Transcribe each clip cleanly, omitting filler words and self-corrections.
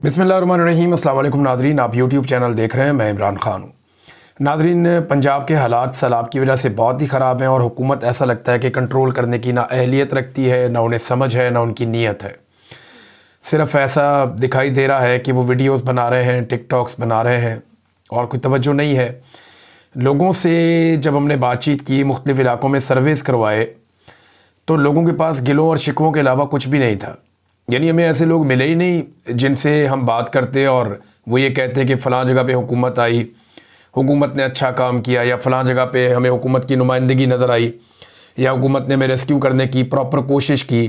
बिस्मिल्लाहिर्रहमानिर्रहीम। अस्सलाम वालेकुम नादरीन, आप यूट्यूब चैनल देख रहे हैं। मैं इमरान खान हूँ। नादरीन, पंजाब के हालात सैलाब की वजह से बहुत ही ख़राब हैं और हुकूमत ऐसा लगता है कि कंट्रोल करने की ना अहलियत रखती है, ना उन्हें समझ है, ना उनकी नीयत है। सिर्फ़ ऐसा दिखाई दे रहा है कि वो वीडियोस बना रहे हैं, टिकटॉक्स बना रहे हैं और कोई तवज्जो नहीं है। लोगों से जब हमने बातचीत की, मुख्तलिफ़ इलाक़ों में सर्वेस करवाए, तो लोगों के पास गिलों और शिकवों के अलावा कुछ भी नहीं था। यानी हमें ऐसे लोग मिले ही नहीं जिनसे हम बात करते और वो ये कहते कि फ़लाँ जगह पे हुकूमत आई, हुकूमत ने अच्छा काम किया, या फ़लाँ जगह पे हमें हुकूमत की नुमाइंदगी नज़र आई, या हुकूमत ने हमें रेस्क्यू करने की प्रॉपर कोशिश की।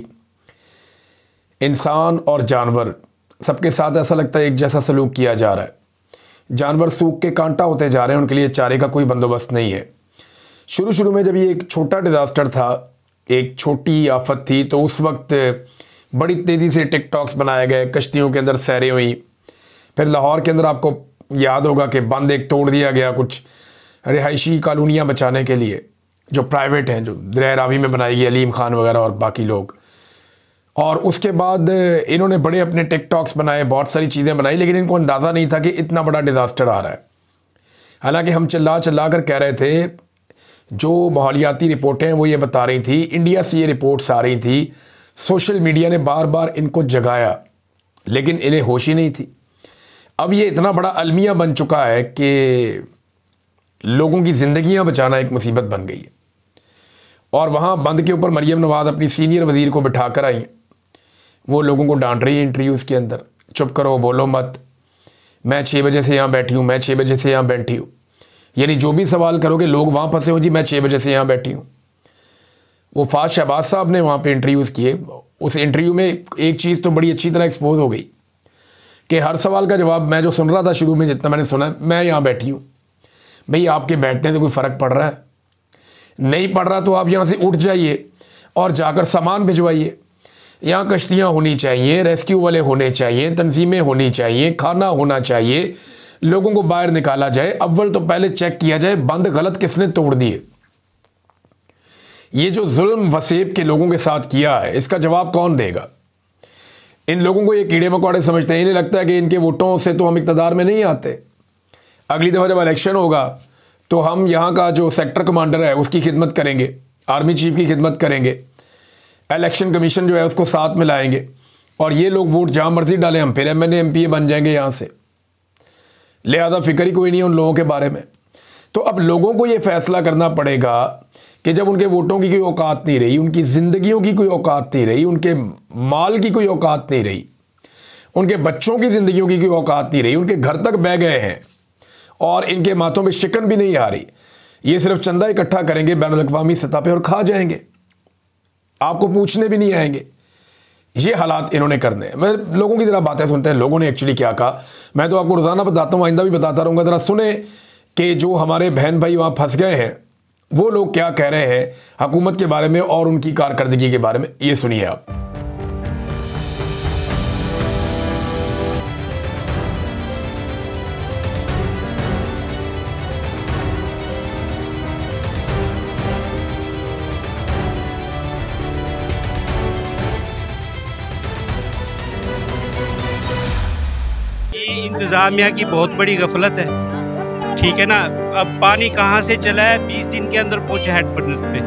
इंसान और जानवर सबके साथ ऐसा लगता है एक जैसा सलूक किया जा रहा है। जानवर सूख के कांटा होते जा रहे हैं, उनके लिए चारे का कोई बंदोबस्त नहीं है। शुरू में जब ये एक छोटा डिज़ास्टर था, एक छोटी आफत थी, तो उस वक्त बड़ी तेज़ी से टिकटॉक्स बनाए गए, कश्तियों के अंदर सैरें हुई। फिर लाहौर के अंदर आपको याद होगा कि बंद एक तोड़ दिया गया कुछ रिहायशी कॉलोनियाँ बचाने के लिए, जो प्राइवेट हैं, जो दरिया रावी में बनाई गई, अलीम खान वगैरह और बाकी लोग। और उसके बाद इन्होंने बड़े अपने टिकटॉक्स बनाए, बहुत सारी चीज़ें बनाई, लेकिन इनको अंदाज़ा नहीं था कि इतना बड़ा डिज़ास्टर आ रहा है। हालांकि हम चिल्ला कर कह रहे थे, जो माहौलियाती रिपोर्टें वो ये बता रही थी, इंडिया से ये रिपोर्ट्स आ रही थी, सोशल मीडिया ने बार बार इनको जगाया, लेकिन इन्हें होश ही नहीं थी। अब ये इतना बड़ा अलमिया बन चुका है कि लोगों की ज़िंदगियां बचाना एक मुसीबत बन गई है। और वहाँ बंद के ऊपर मरियम नवाज़ अपनी सीनियर वज़ीर को बिठा कर आई, वो लोगों को डांट रही है इंटरव्यूज़ के अंदर, चुप करो, बोलो मत, मैं 6 बजे से यहाँ बैठी हूँ, मैं 6 बजे से यहाँ बैठी हूँ। यानी जो भी सवाल करोगे लोग वहाँ फंसे हो, जी मैं 6 बजे से यहाँ बैठी हूँ। वो फाज शहबाज साहब ने वहाँ पे इंटरव्यूज़ किए। उस इंटरव्यू में एक चीज़ तो बड़ी अच्छी तरह एक्सपोज हो गई कि हर सवाल का जवाब मैं जो सुन रहा था शुरू में, जितना मैंने सुना, मैं यहाँ बैठी हूँ। भाई आपके बैठने से कोई फ़र्क पड़ रहा है? नहीं पड़ रहा तो आप यहाँ से उठ जाइए और जाकर सामान भिजवाइए। यहाँ कश्तियाँ होनी चाहिए, रेस्क्यू वाले होने चाहिए, तंजीमें होनी चाहिए, खाना होना चाहिए, लोगों को बाहर निकाला जाए। अव्वल तो पहले चेक किया जाए बंद गलत किसने तोड़ दिए। ये जो जुल्म वसेब के लोगों के साथ किया है, इसका जवाब कौन देगा? इन लोगों को ये कीड़े मकोड़े समझते हैं। इन्हें लगता है कि इनके वोटों से तो हम इक़्तिदार में नहीं आते। अगली दफ़ा जब इलेक्शन होगा तो हम यहाँ का जो सेक्टर कमांडर है उसकी खिदमत करेंगे, आर्मी चीफ की खिदमत करेंगे, इलेक्शन कमीशन जो है उसको साथ में लाएंगे, और ये लोग वोट जहाँ मर्जी डालें, हम फिर MNA MPA बन जाएंगे यहाँ से। लिहाजा फिक्र ही कोई नहीं है उन लोगों के बारे में। तो अब लोगों को ये फैसला करना पड़ेगा कि जब उनके वोटों की कोई औकात नहीं रही, उनकी ज़िंदगियों की कोई औकात नहीं रही, उनके माल की कोई औकात नहीं रही, उनके बच्चों की ज़िंदगियों की कोई औकात नहीं रही, उनके घर तक बह गए हैं और इनके माथों पे शिकन भी नहीं आ रही, ये सिर्फ चंदा इकट्ठा करेंगे बैनुल-अक़वामी सतह पे और खा जाएंगे, आपको पूछने भी नहीं आएंगे। ये हालात इन्होंने करने हैं। मैं लोगों की ज़रा बातें सुनते हैं, लोगों ने एक्चुअली क्या कहा। मैं तो आपको रोज़ाना बताता हूँ, आइंदा भी बताता रहूँगा। ज़रा सुने कि जो हमारे बहन भाई वहाँ फंस गए हैं वो लोग क्या कह रहे हैं हुकूमत के बारे में और उनकी कारकर्दगी के बारे में। ये सुनिए आप। ये इंतज़ामिया की बहुत बड़ी गफलत है, ठीक है ना। अब पानी कहाँ से चला है, 20 दिन के अंदर पहुँचा हेड पॉइंट पे,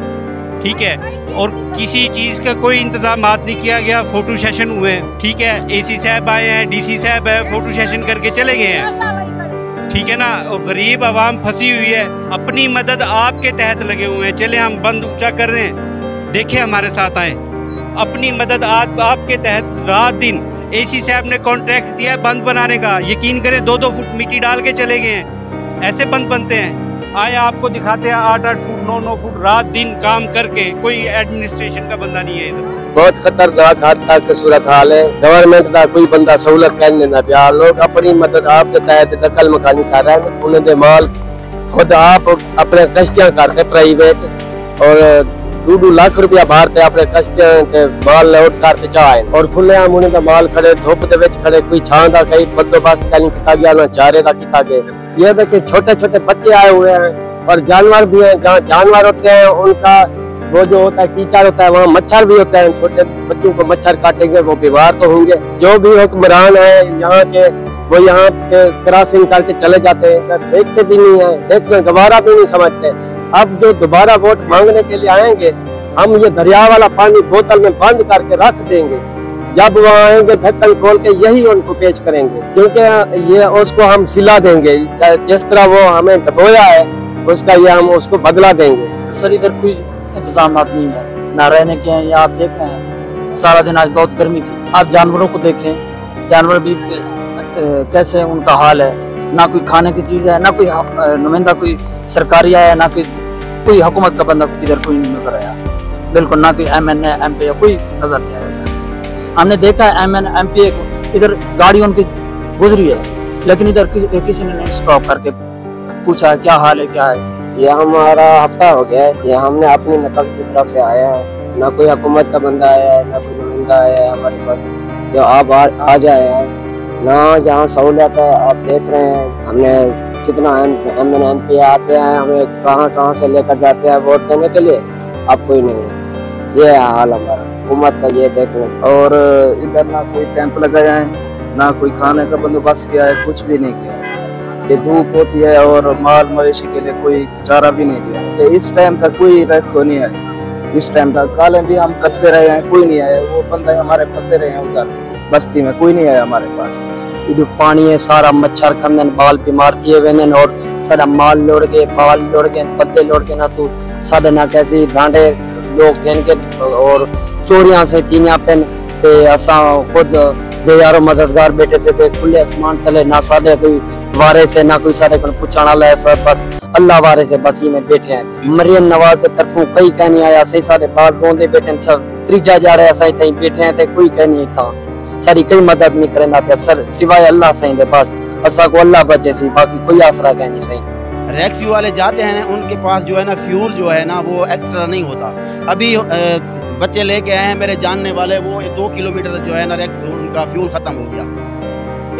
ठीक है। और किसी चीज़ का कोई इंतजाम नहीं किया गया। फ़ोटो सेशन हुए हैं, ठीक है, AC साहब आए हैं, DC साहब है, फ़ोटो सेशन करके चले गए हैं, ठीक है ना। और गरीब आवाम फंसी हुई है। अपनी मदद आपके तहत लगे हुए हैं, चले हम बंद ऊँचा कर रहे हैं, देखें हमारे साथ आए। अपनी मदद आपके तहत रात दिन AC साहब ने कॉन्ट्रैक्ट दिया है बंद बनाने का, यकीन करें 2-2 फुट मिट्टी डाल के चले गए हैं। ऐसे बंद बनते हैं? आए आपको दिखाते हैं 8-8 फुट 9-9 फुट रात दिन काम करके। कोई एडमिनिस्ट्रेशन का बंदा नहीं है इधर। बहुत खतरनाक हद तक सूरत हाल है। गवर्नमेंट का कोई बंदा सहूलत करने ना पिया। लोग अपनी मदद आप दे तहत दखल मकानी कर रहे हैं। उन्हें दे माल खुद आप अपने कश्तियां करते प्राइवेट और 2-2 लाख रुपया भारते अपने कश्तियां के माल लोड करते चाहे और खुलेआम उन्हें दा माल खड़े धुप दे विच खड़े, कोई छां दा कई बंदोबस्त नहीं किया गया, ना चारे दा किया गया। ये देखिए छोटे छोटे बच्चे आए हुए हैं और जानवर भी हैं। जहाँ जानवर होते हैं उनका वो जो होता है कीचड़ होता है, वहाँ मच्छर भी होता है, छोटे बच्चों को मच्छर काटेंगे वो बीमार तो होंगे। जो भी हुक्मरान है यहाँ के वो यहाँ पे क्रॉसिंग करके चले जाते हैं, देखते भी नहीं है, देखने गवारा भी नहीं समझते। अब जो दोबारा वोट मांगने के लिए आएंगे, हम ये दरिया वाला पानी बोतल में बंद करके रख देंगे, जब वो आएंगे ढक्कन खोल के यही उनको पेश करेंगे, क्योंकि ये उसको हम सिला देंगे, जिस तरह वो हमें डबोया है उसका ये हम उसको बदला देंगे। सर इधर कोई इंतजाम नहीं है, ना रहने के हैं। आप देख रहे हैं सारा दिन आज बहुत गर्मी थी, आप जानवरों को देखें, जानवर भी कैसे उनका हाल है, ना कोई खाने की चीज है, ना कोई नुमाइंदा कोई सरकारी आया, ना कोई हुकूमत का बंदा इधर कोई नहीं नजर आया, बिल्कुल ना कोई MNA MP कोई नजर नहीं आया इधर। हमने देखा है MNA MP इधर गाड़ी उनकी गुजरी है, लेकिन इधर किसी ने नहीं स्टॉप करके पूछा क्या हाल है क्या है। ये हमारा हफ्ता हो गया है, ये हमने अपनी नकल की तरफ से आया है, ना कोई हुकूमत का बंदा आया है, ना कोई नुमाइंदा आया है हमारे पास जो आप आ जाए हैं, ना यहाँ सहूलियत है। आप देख रहे हैं हमने कितना MNA MP आते हैं, हमें कहाँ से लेकर जाते हैं वोट देने के लिए, अब कोई नहीं है। ये हाल हमारा हुकूमत का, ये देख रहे हैं। और इधर ना कोई कैंप लगाया है, ना कोई खाने का बंदोबस्त किया है, कुछ भी नहीं किया है। ये धूप होती है और माल मवेशी के लिए कोई चारा भी नहीं दिया है। तो इस टाइम तक कोई रेस्क्यू नहीं है, इस टाइम तक कालें भी हम करते रहे हैं, कोई नहीं आया। वो बंदा हमारे फंसे रहे हैं उधर बस्ती में, कोई नहीं आया हमारे पास। जो पानी है सारा मच्छर खंदन बाल बीमार किए हुए और सारा माल लोड़ के बाल लोड़ के पत्ते लोड़ के ना तो साढ़े ना कैसी डांडे लोग खेन के और चोरियां से तीनिया पेन ते असा खुद बेयारो मददगार बैठे थे खुले आसमान तले, ना साढ़े कोई वारे से ना कोई साढ़े को पूछा वाला सब बस अल्लाह वारे से बस ये में बैठे हैं। मरियम नवाज के तरफों कई कह नहीं आया, सही सारे बाल रोंदे बैठे सब त्रीजा जा रहे सही थी बैठे हैं, कोई कह नहीं था, सारी कई मदद नहीं करना पे सर सिवाय अल्लाह सही दे, बस असा को अल्लाह बचे सी, बाकी कोई आसरा कह नहीं सही। रेस्क्यू वाले जाते हैं ना, उनके पास जो है ना फ्यूल जो है ना वो एक्स्ट्रा नहीं होता। अभी बच्चे लेके आए हैं मेरे जानने वाले, वो 2 किलोमीटर जो है ना उनका फ्यूल ख़त्म हो गया।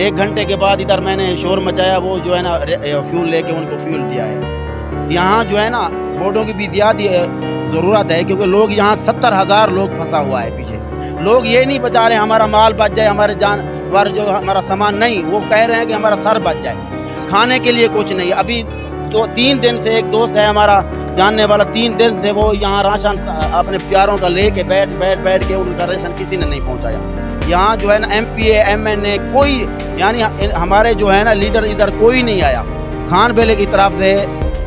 1 घंटे के बाद इधर मैंने शोर मचाया, वो जो है ना फ्यूल लेके उनको फ्यूल दिया है। यहाँ जो है ना बोटों की भी ज़्यादा ज़रूरत है, क्योंकि लोग यहाँ 70,000 लोग फंसा हुआ है पीछे। लोग ये नहीं बचा रहे हमारा माल बच जाए, हमारे जानवर जो हमारा सामान नहीं, वो कह रहे हैं कि हमारा सर बच जाए। खाने के लिए कुछ नहीं। अभी 3 दिन से एक दोस्त है हमारा जानने वाला, 3 दिन से वो यहाँ राशन अपने प्यारों का लेके बैठ के उनका राशन किसी ने नहीं पहुँचाया। यहाँ जो है ना MPA MNA कोई यानी हमारे जो है ना लीडर इधर कोई नहीं आया। खान बेले की तरफ से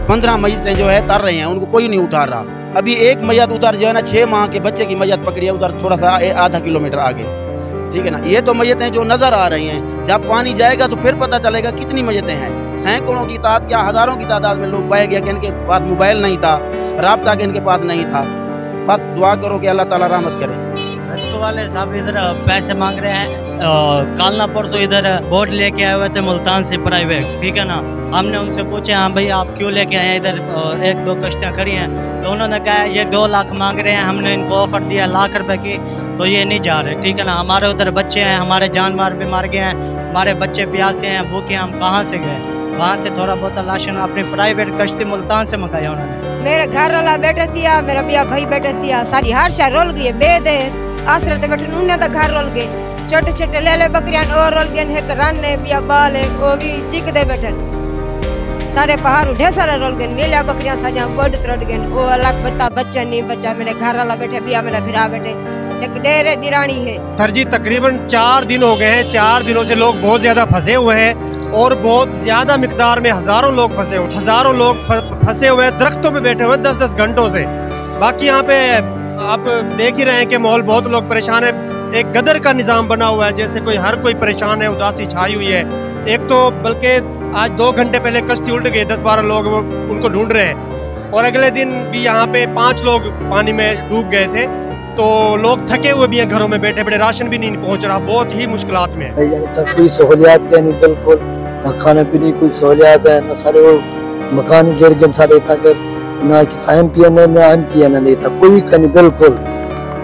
15 मैयतें जो है तर रहे हैं, उनको कोई नहीं उठा रहा। अभी एक मैयत उधर जो है ना 6 माह के बच्चे की मैयत पकड़ी है, उधर थोड़ा सा आधा किलोमीटर आगे, ठीक है ना। ये तो मैयतें जो नज़र आ रही हैं, जब पानी जाएगा तो फिर पता चलेगा कितनी मैयतें हैं। सैकड़ों की तादाद क्या हज़ारों की तादाद में लोग बह गए कि इनके पास मोबाइल नहीं था, राब्ता के इनके पास नहीं था। बस दुआ करो कि अल्लाह ताला रहमत करे। रेस्क्यू वाले साहब इधर पैसे मांग रहे हैं। कालना पर तो इधर बोट लेके आए हुए थे मुल्तान से प्राइवेट, ठीक है ना। हमने उनसे पूछे हाँ भाई आप क्यों लेके आए हैं, इधर 1-2 कश्तियाँ खड़ी हैं, तो उन्होंने कहा ये 2 लाख मांग रहे हैं। हमने इनको ऑफर दिया लाख रुपए की, तो ये नहीं जा रहे, ठीक है ना। हमारे उधर बच्चे हैं, हमारे जानवर भी मार गए हैं, हमारे बच्चे प्यासे हैं, भूखे, हम कहाँ से गए। वहाँ से थोड़ा बहुत राशन अपनी प्राइवेट कश्ती मुल्तान से मंगाया उन्होंने। मेरे घर वाला बैठे थिया, मेरा बिया भाई बैठे थिया, सारी हर शा रोल गई बेदे आसरे ते बैठे उन्हें तो घर रोल गए, छोटे छोटे ले बकरियां और रोल गए, एक रन है बिया बाल है वो भी चीक दे बैठे, सारे पहाड़ ढेर सारे रोल गए, नीला बकरियां साजा बड़ त्रोट गए, वो अलग बता बच्चा नहीं बचा। मेरे घर वाला बैठे बिया, मेरा फिरा बैठे, एक डेरे निरानी है। सर जी तकरीबन 4 दिन हो गए हैं, 4 दिनों से लोग बहुत ज्यादा फंसे हुए हैं और बहुत ज्यादा मिकदार में हजारों लोग फंसे हुए, हजारों लोग फंसे हुए हैं, दरख्तों पे बैठे हुए 10-10 घंटों से। बाकी यहाँ पे आप देख ही रहे हैं कि माहौल बहुत लोग परेशान है। एक गदर का निज़ाम बना हुआ है, जैसे हर कोई परेशान है, उदासी छाई हुई है। एक तो बल्कि आज 2 घंटे पहले कश्ती उल्ट गई, 10-12 लोग वो उनको ढूंढ रहे हैं, और अगले दिन भी यहाँ पे 5 लोग पानी में डूब गए थे। तो लोग थके हुए भी हैं, घरों में बैठे बैठे, राशन भी नहीं पहुँच रहा, बहुत ही मुश्किलात में है। कोई सहूलियात क्या नहीं, बिल्कुल ना खाने पीने की कोई सहूलियात है, ना सारे वो मकान गिर गए सारे था, ना MPN ना MPN नहीं था, कोई नहीं बिल्कुल।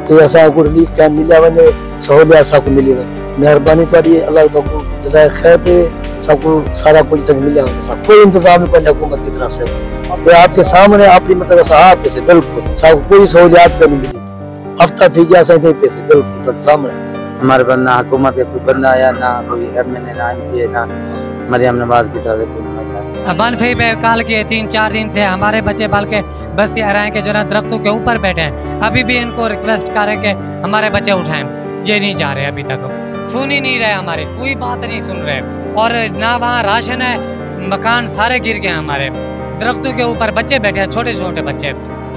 तो ऐसा को रिलीफ कैंप मिला वने, सहूलियात सबको मिली वे, मेहरबानी करिए, अल्लाह को जज़ाए खैर दे, सबको सारा कुछ मिला, कोई इंतजाम नहीं हुकूमत की तरफ से। तो आपके सामने अपनी मतलब साहब पैसे बिल्कुल सब कोई सहूलियात नहीं मिली। हफ्ता थी गया सही पैसे बिल्कुल सामने। हमारे पास ना हुकूमत के कोई बंदा आया, ना कोई MNA, ना MP, ना मरियम नवाज की तरह कोई बनफी पे काल के 3-4 दिन से हमारे बच्चे बाल के बस ये रहे हैं कि जो ना दरख्तों के ऊपर बैठे हैं। अभी भी इनको रिक्वेस्ट करें कि हमारे बच्चे उठाएं, ये नहीं जा रहे, अभी तक सुन ही नहीं रहे, हमारे कोई बात नहीं सुन रहे। और ना वहाँ राशन है, मकान सारे गिर गए हमारे, दरख्तों के ऊपर बच्चे बैठे हैं, छोटे छोटे बच्चे।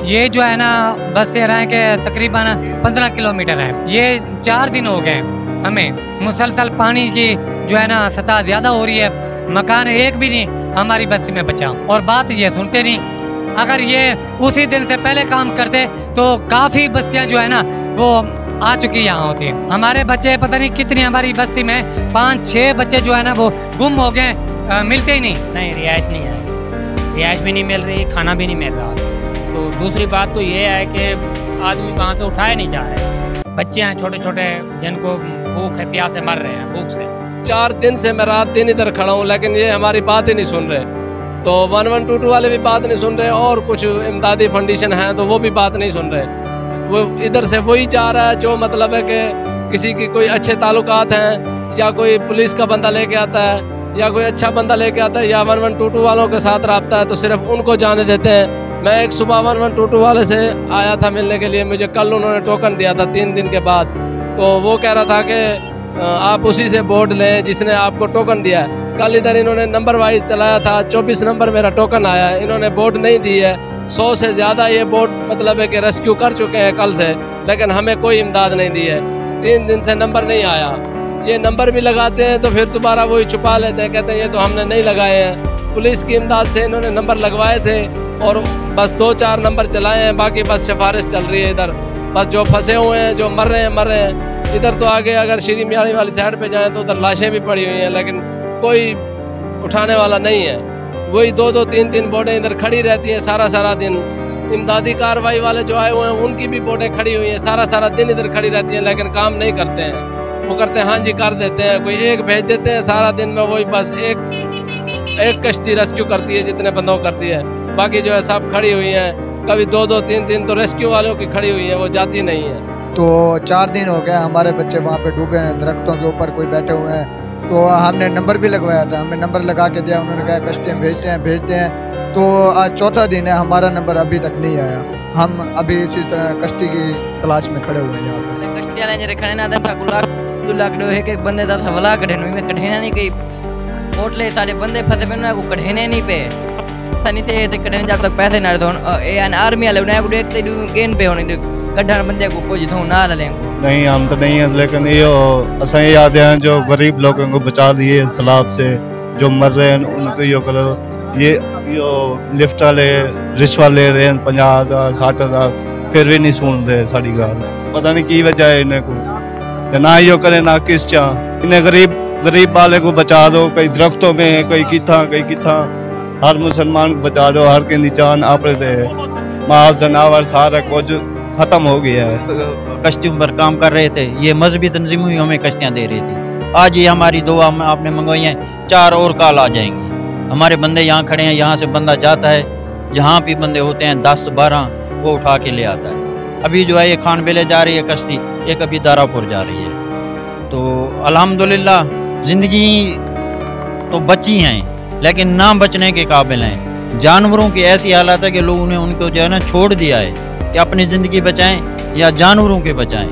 ये जो है ना बस ये रहे कि तकरीबन 15 किलोमीटर है। ये 4 दिन हो गए हमें मुसलसल पानी की जो है ना सतह ज़्यादा हो रही है, मकान एक भी नहीं हमारी बस्ती में बचा। और बात ये सुनते नहीं, अगर ये उसी दिन से पहले काम करते तो काफ़ी बस्तियाँ जो है ना वो आ चुकी यहाँ होती है। हमारे बच्चे पता नहीं कितनी, हमारी बस्ती में 5-6 बच्चे जो है ना वो गुम हो गए, मिलते ही नहीं। रिहाइश नहीं है, रिहाइश भी नहीं मिल रही, खाना भी नहीं मिल रहा। तो दूसरी बात तो ये है कि आदमी वहाँ से उठाए नहीं जा रहे, बच्चे हैं छोटे छोटे जिनको भूख है, प्यासे मर रहे हैं भूख से। 4 दिन से मैं रात दिन इधर खड़ा हूँ, लेकिन ये हमारी बात ही नहीं सुन रहे। तो 1122 वाले भी बात नहीं सुन रहे, और कुछ इमदादी फाउंडेशन हैं तो वो भी बात नहीं सुन रहे। वो इधर से वही चाह रहा है जो मतलब है कि किसी की कोई अच्छे ताल्लुकात हैं, या कोई पुलिस का बंदा लेके आता है, या कोई अच्छा बंदा लेके आता है, या 1122 वालों के साथ रब्ता है तो सिर्फ उनको जाने देते हैं। मैं एक सुबह 1122 वाले से आया था मिलने के लिए, मुझे कल उन्होंने टोकन दिया था 3 दिन के बाद। तो वो कह रहा था कि आप उसी से बोर्ड लें जिसने आपको टोकन दिया है। कल इधर इन्होंने नंबर वाइज चलाया था, 24 नंबर मेरा टोकन आया है, इन्होंने बोर्ड नहीं दी है। 100 से ज़्यादा ये बोर्ड मतलब है कि रेस्क्यू कर चुके हैं कल से, लेकिन हमें कोई इमदाद नहीं दी है। 3 दिन से नंबर नहीं आया। ये नंबर भी लगाते हैं तो फिर दोबारा वही छुपा लेते हैं, कहते हैं ये तो हमने नहीं लगाए हैं। पुलिस की इमदाद से इन्होंने नंबर लगवाए थे और बस 2-4 नंबर चलाए हैं, बाकी बस सिफारिश चल रही है। इधर बस जो फंसे हुए हैं, जो मर रहे हैं। इधर तो आगे अगर श्री मियाणी वाली साइड पे जाएं तो उधर लाशें भी पड़ी हुई हैं, लेकिन कोई उठाने वाला नहीं है। वही 2-2, 3-3 बोटें इधर खड़ी रहती हैं सारा दिन। इमदादी कार्रवाई वाले जो आए हुए हैं उनकी भी बोटें खड़ी हुई हैं, सारा दिन इधर खड़ी रहती हैं, लेकिन काम नहीं करते हैं। वो करते हैं हाँ जी कर देते हैं, कोई एक भेज देते हैं, सारा दिन में वही बस एक कश्ती रेस्क्यू करती है जितने बंदों को करती है, बाकी जो है सब खड़ी हुई हैं। कभी 2-2, 3-3 तो रेस्क्यू वालों की खड़ी हुई है, वो जाती नहीं है। तो 4 दिन हो गए हमारे बच्चे वहाँ पे डूबे हैं, दरख्तों के ऊपर कोई बैठे हुए हैं। तो हमने नंबर भी लगवाया था, हमने नंबर लगा के दिया, उन्होंने कहा कश्तियाँ भेजते हैं। तो आज 4था दिन है, हमारा नंबर अभी तक नहीं आया। हम अभी इसी तरह कश्ती की तलाश में खड़े हुए हैं यहाँ पे। कश्तियाँ लेने रखने ना था एक बंदे था वला कढ़ने में कढ़ेना नहीं गई ओटले सारे बंदे फंसे पे ना को कढ़ेने नहीं पे सनी से ते कढ़ने जब तक पैसे ना दो ए एन आर्मी वाले उन्हें को देखते गेन पे होने कढ़न बंदे को पोज दो ना ले नहीं। हम तो नहीं है, लेकिन ये असा याद है जो गरीब लोगों को बचा दिए सैलाब से, जो मर रहे हैं उनको यो करो। ये लिफ्ट वाले रिश्वत ले रहे हैं 50,000 60,000, फिर भी नहीं सुन रहे साड़ी गाल। पता नहीं की वजह है इन्हें को, ना यो करे ना किस चाह। इन्हें गरीब वाले को बचा दो, कई दरख्तों में, कई किथा हर मुसलमान को बचा दो, हर की जान आपरे दे। माल जनावर सारा कुछ खत्म हो गया है। कश्तियों पर काम कर रहे थे, ये मजहबी तंजीम ही हमें कश्तियाँ दे रही थी। आज ये हमारी दुआ आपने मंगवाई हैं, 4 और काल आ जाएंगी। हमारे बंदे यहाँ खड़े हैं, यहाँ से बंदा जाता है, जहाँ भी बंदे होते हैं 10-12 वो उठा के ले आता है। अभी जो है ये खान बेले जा रही है कश्ती, ये कभी दारापुर जा रही है। तो अल्हम्दुलिल्लाह ज़िंदगी तो बची हैं, लेकिन ना बचने के काबिल हैं। जानवरों की ऐसी हालत है कि लोगों ने उनको जो है ना छोड़ दिया है कि अपनी ज़िंदगी बचाएं या जानवरों के बचाएं।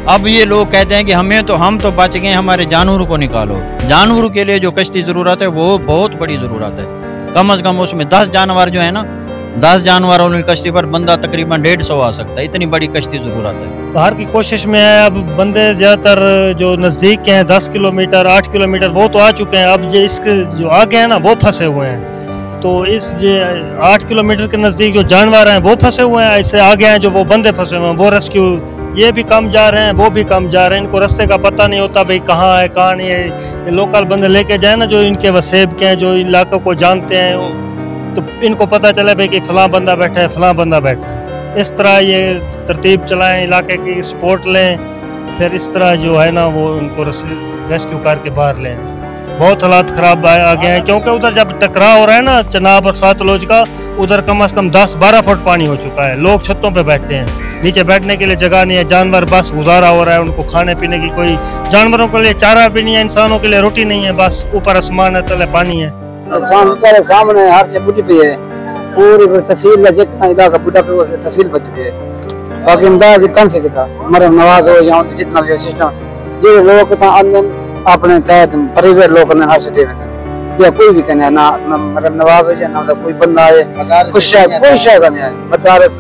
अब ये लोग कहते हैं कि हम तो बच गए, हमारे जानवरों को निकालो। जानवरों के लिए जो कश्ती ज़रूरत है वो बहुत बड़ी ज़रूरत है। कम से कम उसमें 10 जानवर जो है ना, 10 जानवरों वाली कश्ती पर बंदा तकरीबन 150 आ सकता है, इतनी बड़ी कश्ती ज़रूरत है। बाहर की कोशिश में है। अब बंदे ज़्यादातर जो नज़दीक के हैं 10 किलोमीटर 8 किलोमीटर वो तो आ चुके हैं। अब जो इसके जो आगे हैं ना वो फंसे हुए हैं। तो इस ये 8 किलोमीटर के नज़दीक जो जानवर हैं वो फंसे हुए हैं, इससे आगे हैं जो वो बंदे फंसे हुए हैं, वो रेस्क्यू ये भी कम जा रहे हैं, वो भी कम जा रहे हैं। इनको रास्ते का पता नहीं होता भाई कहाँ है कहाँ नहीं है। ये लोकल बंदे लेके जाए ना जो इनके वसेब के हैं, जो इलाकों को जानते हैं, तो इनको पता चले भाई कि फ़लाँ बंदा बैठा है, फ़लाँ बंदा बैठा है। इस तरह ये तरतीब चलाएँ, इलाके की सपोर्ट लें, फिर इस तरह जो है ना वो उनको रेस्क्यू करके बाहर लें। बहुत हालात ख़राब आ गए हैं, क्योंकि उधर जब टकराव हो रहा है ना चनाब और सतलुज का, उधर कम से कम 10-12 फुट पानी हो चुका है। लोग छतों पे बैठते हैं, नीचे बैठने के लिए जगह नहीं है, जानवर बस गुजारा हो रहा है, उनको खाने पीने की कोई, जानवरों के लिए चारा भी नहीं है, इंसानों के लिए रोटी नहीं है, बस ऊपर आसमान है, तले पानी है। सामने हर से बुढ़ी पे है, पूरी तहसील का जितना इलाका बुढ़ा पे से तहसील बच पे है, बाकी इमदाद कन से किता मरम नवाज हो यहाँ तो जितना भी सिस्टम जो लोग अपने तहत परिवार लोग ने हर से दे या कोई भी कहना ना मरम नवाज हो ना कोई बंदा है खुश है, कोई शायद नहीं है मदारस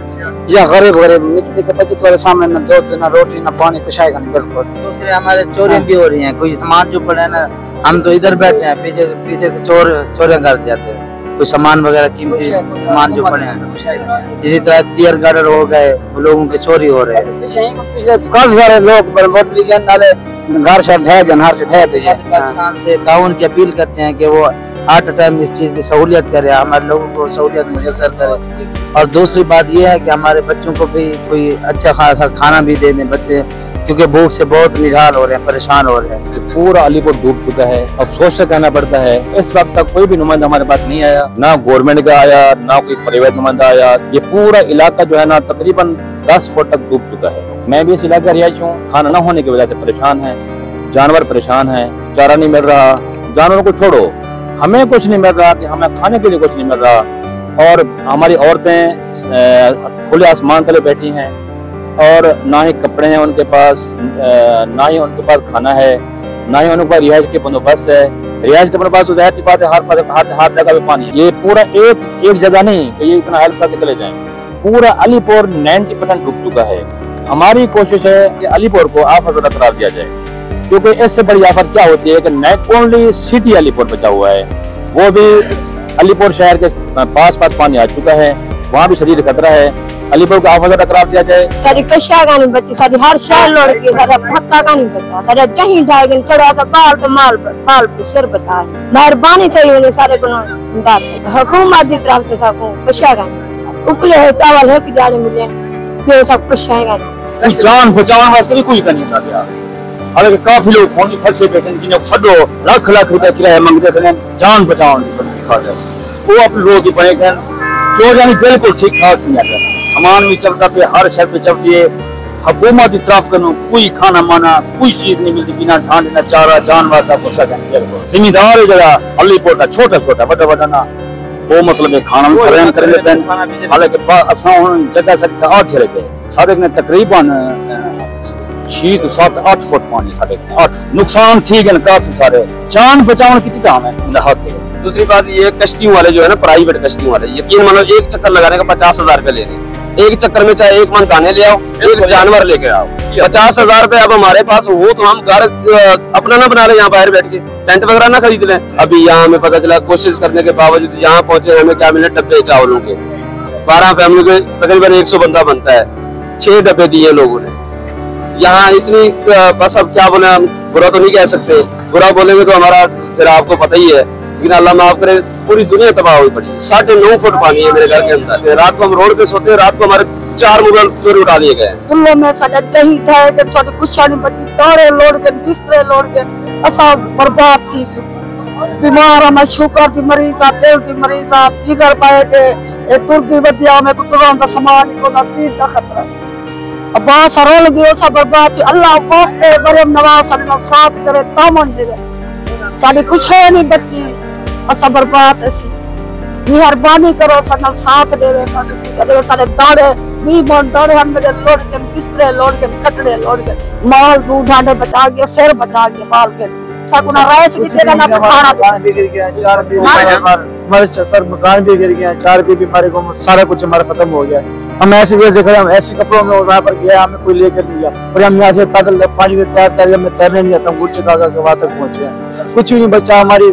या गरीब निकले के बच्चे तुम्हारे सामने ना दूध ना रोटी ना पानी कुछ आएगा नहीं। बिल्कुल दूसरे हमारे चोरियां भी हो रही हैं, कोई सामान जो पड़ा है ना हम तो इधर बैठे हैं, पीछे से चोरियां कर जाते हैं, कोई सामान वगैरह कीमती सामान जो पड़े हैं। इसी तरह टीयर गार्डर हो गए, लोगों के चोरी हो रहे हैं, काफी सारे लोग नाले घर से ढह पाकिस्तान से ताउन की अपील करते हैं कि वो हर टाइम इस चीज की सहूलियत करे, हमारे लोगों को सहूलियत मुयसर करे। और दूसरी बात ये है कि हमारे बच्चों को भी कोई अच्छा खासा खाना भी दे दें बच्चे, क्योंकि भूख से बहुत निढाल हो रहे हैं, परेशान हो रहे हैं। पूरा अलीपुर डूब चुका है, अफसोस से कहना पड़ता है इस वक्त तक कोई भी नुमाइंदा हमारे पास नहीं आया, ना गवर्नमेंट का आया ना कोई प्राइवेट नुमाइंदा आया। ये पूरा इलाका जो है ना तकरीबन 10 फुट तक डूब चुका है। मैं भी इस इलाके का रिहायशी हूँ, खाना न होने की वजह से परेशान है, जानवर परेशान है, चारा नहीं मिल रहा, जानवरों को छोड़ो हमें कुछ नहीं मिल रहा कि हमें खाने के लिए कुछ नहीं मिल रहा। और हमारी औरतें खुले आसमान तले बैठी हैं और ना ही कपड़े हैं उनके पास, ना ही उनके पास खाना है, ना ही उनके पास रिहायश के बंदोबस्त है। रिहायश के बंदोबस्त तो जाहिर सी बात है हर जगह पे पानी है। ये पूरा एक जगह नहीं कि ये इतना हेल्प करके चले जाएं, पूरा अलीपुर 90% डूब चुका है। हमारी कोशिश है कि अलीपुर को आफत करार दिया जाए, क्योंकि इससे बड़ी आफत क्या होती है कि नॉट ओनली सिटी अलीपुर बचा हुआ है, वो भी अलीपुर शहर के पास पानी आ चुका है, वहाँ भी शदीद खतरा है। अलीपुर को आफत करार दिया जाए। सारी कशा का नहीं बची, सारी हर शहर लौट गई, सारा भक्का का नहीं बचा, सारा जहीं ढाई गई, थोड़ा सा बाल तो बाल पे सिर बचा है। मेहरबानी चाहिए सारे को हुकूमत की तरफ से सबको कशा का नहीं, उकले है चावल है कि जाने मिले, ये सब कुछ आएगा। जान बचाने वास्ते भी कोई करनी था, हालांकि काफी लोग फोन फंसे बैठे जिन्हें छो लाख रुपए किराया मंगते थे जान बचाने वो अपने रोज ही पड़े चोर यानी बिल्कुल ठीक ठाक सामान भी चलता पे, हर शहर पे चलती है। हुकूमत की तरफ कोई खाना माना कोई चीज नहीं मिलती, बिना ढांड ना चारा जानवर का कुछ जिम्मेदार है जरा अलीपुर का छोटा छोटा बड़ा ना वो मतलब खाना फराहम कर लेते हैं। हालांकि जगह सकते आठ रखे सारे ने तकरीबन 6-7-8 फुट पानी साढ़े 8 नुकसान ठीक है काफी सारे, जान बचाव किसी काम है। दूसरी बात ये कश्तियों वाले जो है ना प्राइवेट कश्तियों वाले यकीन मानो एक चक्कर लगाने का 50,000 रुपए ले रहे हैं, एक चक्कर में चाहे एक मन दाने ले आओ एक जानवर लेके आओ, 50,000 रुपए अब हमारे पास हो तो हम घर अपना ना बना ले, यहाँ बाहर बैठ के टेंट वगैरह ना खरीद लें। अभी यहाँ हमें पता चला कोशिश करने के बावजूद यहाँ पहुंचे हमें क्या मिले डब्बे चावलों के, 12 फैमिली के तकरीबन 100 बंदा बनता है, 6 डब्बे दिए लोगों ने यहाँ इतनी। बस अब क्या बोले, हम बुरा तो नहीं कह सकते, बुरा बोलेंगे तो हमारा फिर आपको पता ही है, लेकिन अल्लाह माफ करे पूरी दुनिया तबाह हुई पड़ी। 9.5 फुट पानी है मेरे घर के अंदर, रात को हम रोड पे सोते हैं, रात को हमारे 4 मुगल चोरी उठा लिए गए। चुल्लो में साडा जही ठाए के साडे कुछ नहीं बची, तोड़े लोड के बिस्तरे लोड के असा बर्बाद थी। बीमार हम शुगर की मरीज आ, दिल की मरीज आ, जिगर पाए के ए तुरदी बदिया में कुतरां दा सामान को ना तीर का खतरा अब्बास रोल गयो सब बर्बाद। अल्लाह वास्ते मरियम नवाज सल्लल्लाहु साथ करे तामन दे, साडी कुछ नहीं बची, असा बर्बाद ऐसी मेहरबानी करो सनल साथ देवे, साडे दाड़े 20 मन दाड़े हम मेरे लोड के बिस्तरे लोड के खटड़े लोड के माल दूध ढांडे बचा गया, सिर बचा गया माल के सकुना राइस की जगह ना खाना भी गिर गया, 4 भी हमारे सर मकान भी गिर गया, 4 भी हमारे को सारा कुछ हमारा खत्म हो गया। हम ऐसे जैसे खड़े, हम ऐसे कपड़ों में वहाँ पर गया, हमें कोई लेकर नहीं गया और हम यहाँ से पैदल पानी में तैर हमें तैरने नहीं आता, गुच्चे दादा के वहाँ तक पहुँचे हैं, कुछ भी नहीं बचा। हमारी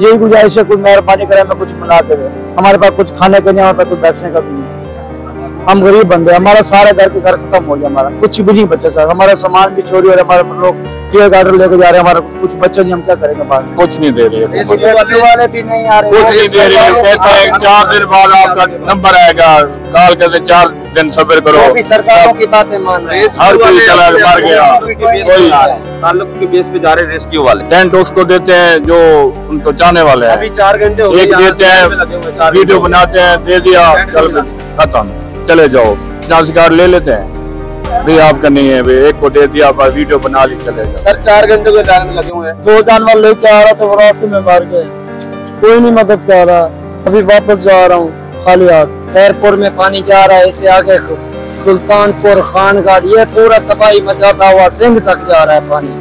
यही गुजारिश है कोई मेहरबानी करे हमें कुछ मिला के दे, हमारे पास कुछ खाने के नहीं, हमारे पास कुछ बैठने का भी नहीं। हम गरीब बंदे, हमारा सारे घर के घर खत्म हो गया, हमारा कुछ भी नहीं बचा सर, हमारा सामान भी चोरी हो रहा है, हमारे लोग टीयर गार्डर लेके जा रहे हैं, हमारा कुछ बच्चे नहीं, हम क्या करेंगे बाद? कुछ नहीं दे रहे, वाले भी नहीं आ रहे, कुछ नहीं दे रहे, कहते हैं 4 दिन बाद आपका नंबर आएगा, कॉल करते 4 दिन सब्र करो। सरकारों की बातें मान रहे हैं, हर कोई चला मर गया, कोई ताल्लुक के बेस पे जा रहे रेस्क्यू वाले। टेंट उसको देते हैं जो उनको चाहने वाले हैं, अभी 4 घंटे हो गए, एक देते हैं, वीडियो बनाते हैं, दे दिया, चल खत्म, चले जाओ, शनाख्ती कार्ड ले लेते हैं, भाई आपका नहीं है, भाई एक को दे दिया, वीडियो बना ली, चले जाओ। सर 4 घंटे के लाइन में लगे हुए हैं, 2 जानवर लेके आ रहा था, वो रास्ते में मार गए, कोई नहीं मदद कर रहा, अभी वापस जा रहा हूँ खाली हाथ। खैरपुर में पानी जा रहा है, इससे आगे सुल्तानपुर, खानगढ़, ये पूरा तबाही मचाता हुआ सिंध तक जा रहा है पानी,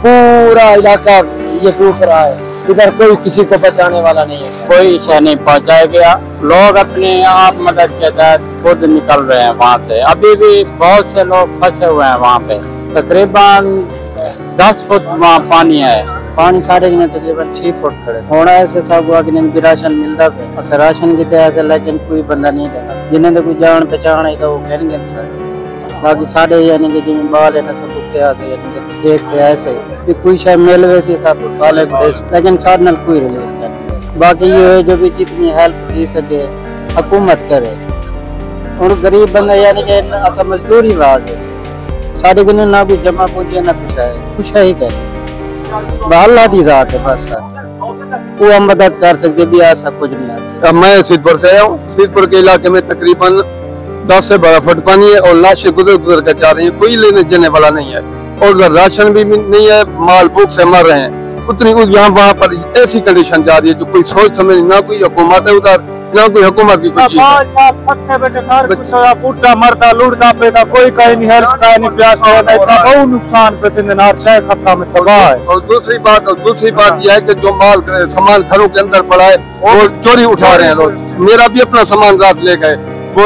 पूरा इलाका ये डूब रहा है, इधर कोई किसी को बचाने वाला नहीं है, कोई शय नहीं पहुंचाया गया, लोग अपने आप मदद के तहत खुद निकल रहे हैं वहाँ से। अभी भी बहुत से लोग फंसे हुए हैं वहाँ पे, तकरीबन 10 फुट वहाँ पानी है, पानी साढ़े ने तकरीबन 6 फुट खड़े होना ऐसे सब हुआ कि भी राशन मिलता पे बस राशन की तरह से, लेकिन कोई बंदा नहीं देता, जिन्हें तो कोई जान पहचान है तो वो कहेंगे बाकी साढ़े यानी कि जिन बाल है ना सब देखते ऐसे कि कोई शायद मेल वैसे सब पाले, लेकिन साढ़े नाल कोई रिलीफ नहीं। बाकी ये है जो भी जितनी हेल्प दे सके हुकूमत करे, और गरीब बंदा यानी कि असा मजदूरी वाज है साढ़े को ना भी जमा पूंजी ना कुछ है ही करे, अल्लाह दी जात है बस सर, वो हम मदद कर सकते भी, ऐसा कुछ नहीं आ सकता। मैं सीधपुर से आया हूँ, सीधपुर के इलाके में तकरीबन 10 से 12 फुट पानी है और लाशें गुजर कर जा रही है, कोई लेने देने वाला नहीं है, और उधर राशन भी नहीं है, माल भूख से मर रहे हैं, उतनी यहाँ वहाँ पर ऐसी कंडीशन जा रही है जो कोई सोच समझ, ना कोई हुकूमत है उधर, ना कोई हुकूमत की कुछ मरता लुटता पेता, कोई कहीं नहीं हेल्प का नहीं प्यास बहुत नुकसान पे खत्ता में तबाह है। और दूसरी बात यह है कि जो माल सामान घरों के अंदर पड़ा है वो चोरी उठा रहे हैं लोग, मेरा भी अपना सामान रात ले गए, वो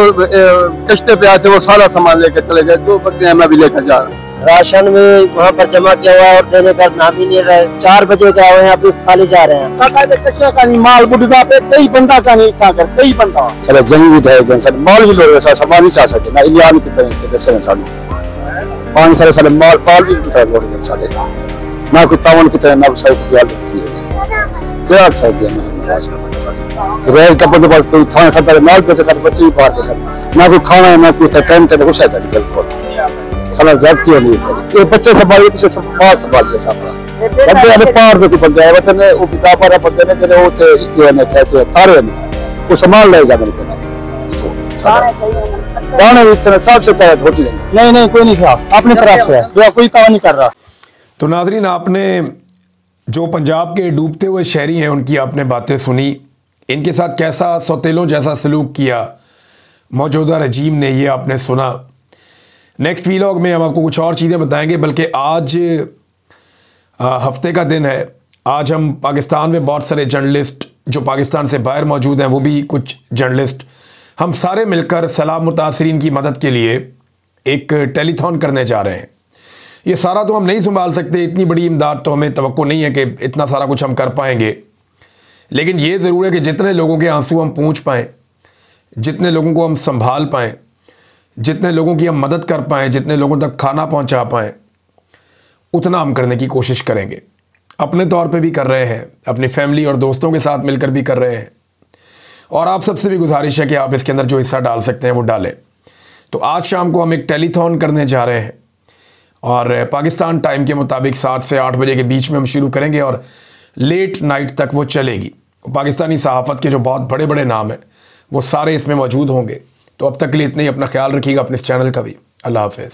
कश्ते पे आए थे, वो सारा सामान लेकर चले गए, 2 बकरियां मैं भी लेकर जा रहा हूँ। राशन में वहाँ पर जमा किया हुआ है और देने का नाम ही नहीं रहा, 4 बजे के आए हैं, अभी खाली जा रहे हैं, माल बुढ़ा पे कई बंदा का नहीं था कर, कई बंदा सर जंग भी ढह सर, माल भी लोग सामान नहीं चाह सकते ना, इंडिया में कितने दसे साल 5 साल सारे माल पाल भी लोग सारे ना कोई तावन की तरह ना सही क्या सकते हैं रेज का तो बस कोई थाने सब माल पे सारे बच्चे भी पार कर, ना कोई खाना ना कोई टाइम टेबल कुछ है बिल्कुल साला जात की होनी है, ये बच्चे संभालिए पीछे सब माल संभालिए सारा बंदे अबे पार से कुछ जाए वतन ने वो पिता पर बंदे ने चले होते ये ने कैसे तारे में वो संभाल ले जा मेरे को दाने भी इतने सबसे चाहे होती नहीं कोई नहीं था अपनी तरफ से जो कोई काम नहीं कर रहा। तो नाज़रीन, आपने जो पंजाब के डूबते हुए शहरी हैं उनकी आपने बातें सुनी, इनके साथ कैसा सौतेलों जैसा सलूक किया मौजूदा रजीम ने, ये आपने सुना। नेक्स्ट वीलॉग में हम आपको कुछ और चीज़ें बताएंगे, बल्कि आज हफ्ते का दिन है, आज हम पाकिस्तान में बहुत सारे जर्नलिस्ट जो पाकिस्तान से बाहर मौजूद हैं, वो भी कुछ जर्नलिस्ट, हम सारे मिलकर सैलाब मुतासरीन की मदद के लिए एक टेलीथॉन करने जा रहे हैं। ये सारा तो हम नहीं संभाल सकते, इतनी बड़ी इमदाद तो हमें तवक्को नहीं है कि इतना सारा कुछ हम कर पाएंगे, लेकिन ये ज़रूर है कि जितने लोगों के आंसू हम पूंछ पाएँ, जितने लोगों को हम संभाल पाएँ, जितने लोगों की हम मदद कर पाएँ, जितने लोगों तक खाना पहुंचा पाएँ, उतना हम करने की कोशिश करेंगे। अपने तौर पे भी कर रहे हैं, अपनी फैमिली और दोस्तों के साथ मिलकर भी कर रहे हैं, और आप सबसे भी गुजारिश है कि आप इसके अंदर जो हिस्सा डाल सकते हैं वो डालें। तो आज शाम को हम एक टेलीथॉन करने जा रहे हैं, और पाकिस्तान टाइम के मुताबिक 7 से 8 बजे के बीच में हम शुरू करेंगे और लेट नाइट तक वो चलेगी। पाकिस्तानी सहाफ़त के जो बहुत बड़े बड़े नाम हैं वो सारे इसमें मौजूद होंगे। तो अब तक के लिए इतना ही, अपना ख्याल रखिएगा, अपने इस चैनल का भी। अल्लाह हाफ़िज़।